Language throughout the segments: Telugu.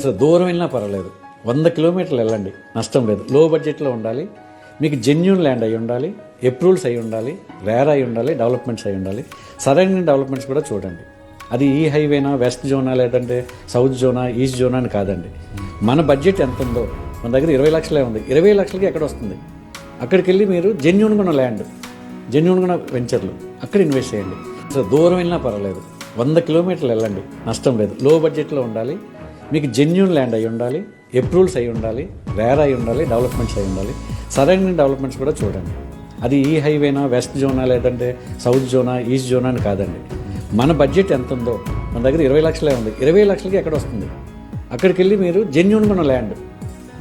అసలు దూరం వెళ్ళినా పర్వాలేదు, 100 కిలోమీటర్లు వెళ్ళండి, నష్టం లేదు. లో బడ్జెట్లో ఉండాలి, మీకు జెన్యూన్ ల్యాండ్ అయి ఉండాలి, అప్రూవల్స్ అయి ఉండాలి, రేర్ అయి ఉండాలి, డెవలప్మెంట్స్ అయి ఉండాలి. సరైన డెవలప్మెంట్స్ కూడా చూడండి. అది ఈ హైవేనా, వెస్ట్ జోనా, లేదంటే సౌత్ జోనా, ఈస్ట్ జోనా అని కాదండి. మన బడ్జెట్ ఎంత ఉందో, మన దగ్గర 20 లక్షలే ఉంది, 20 లక్షలకి ఎక్కడ వస్తుంది? అక్కడికి వెళ్ళి మీరు జెన్యూన్గా ఉన్న ల్యాండ్, జెన్యూన్గా ఉన్న వెంచర్లు అక్కడ ఇన్వెస్ట్ చేయండి. అసలు దూరం వెళ్ళినా పర్వాలేదు, 100 కిలోమీటర్లు వెళ్ళండి, నష్టం లేదు. లో బడ్జెట్లో ఉండాలి, మీకు జెన్యూన్ ల్యాండ్ అయి ఉండాలి, అప్రూవల్స్ అయి ఉండాలి, రేర్ అయి ఉండాలి, డెవలప్మెంట్స్ అయి ఉండాలి. సరైన డెవలప్మెంట్స్ కూడా చూడండి. అది ఈ హైవేనా, వెస్ట్ జోనా, లేదంటే సౌత్ జోనా, ఈస్ట్ జోనా అని కాదండి. మన బడ్జెట్ ఎంత ఉందో, మన దగ్గర 20 లక్షలే ఉంది, 20 లక్షలకి ఎక్కడ వస్తుంది? అక్కడికి వెళ్ళి మీరు జెన్యూన్గా ఉన్న ల్యాండ్,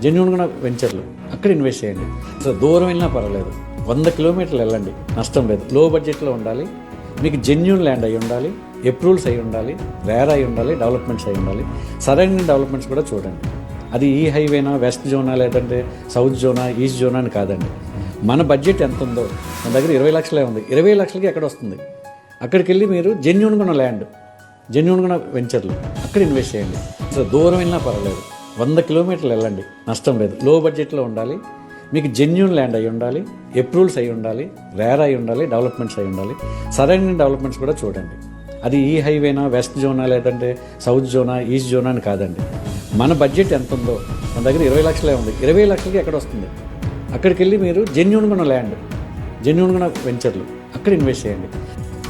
జెన్యూన్గా ఉన్న వెంచర్లు అక్కడ ఇన్వెస్ట్ చేయండి. అసలు దూరం వెళ్ళినా పర్వాలేదు, 100 కిలోమీటర్లు వెళ్ళండి, నష్టం లేదు. లో బడ్జెట్లో ఉండాలి, మీకు జెన్యూన్ ల్యాండ్ అయి ఉండాలి, అప్రూవల్స్ అయి ఉండాలి, రేర్ అయి ఉండాలి, డెవలప్మెంట్స్ అయి ఉండాలి. సరైన డెవలప్మెంట్స్ కూడా చూడండి. అది ఈ హైవేనా, వెస్ట్ జోనా, లేదంటే సౌత్ జోనా, ఈస్ట్ జోనా అని కాదండి. మన బడ్జెట్ ఎంత ఉందో, మన దగ్గర 20 లక్షలే ఉంది, 20 లక్షలకి ఎక్కడ వస్తుంది? అక్కడికి వెళ్ళి మీరు జెన్యూన్గా ఉన్న ల్యాండ్, జెన్యూన్గా ఉన్న వెంచర్లు అక్కడ ఇన్వెస్ట్ చేయండి. అసలు దూరం వెళ్ళినా పర్వాలేదు, 100 కిలోమీటర్లు వెళ్ళండి, నష్టం లేదు. లో బడ్జెట్లో ఉండాలి, మీకు జెన్యూన్ ల్యాండ్ అయి ఉండాలి, అప్రూవల్స్ అయి ఉండాలి, రేర్ అయి ఉండాలి, డెవలప్మెంట్స్ అయి ఉండాలి. సరైన డెవలప్మెంట్స్ కూడా చూడండి. అది ఈ హైవేనా, వెస్ట్ జోనా, లేదంటే సౌత్ జోనా, ఈస్ట్ జోనా అని కాదండి. మన బడ్జెట్ ఎంత ఉందో, మన దగ్గర 20 లక్షలే ఉంది, 20 లక్షలకి ఎక్కడ వస్తుంది? అక్కడికి వెళ్ళి మీరు జెన్యూన్గా ఉన్న ల్యాండ్, జెన్యూన్గా ఉన్న వెంచర్లు అక్కడ ఇన్వెస్ట్ చేయండి.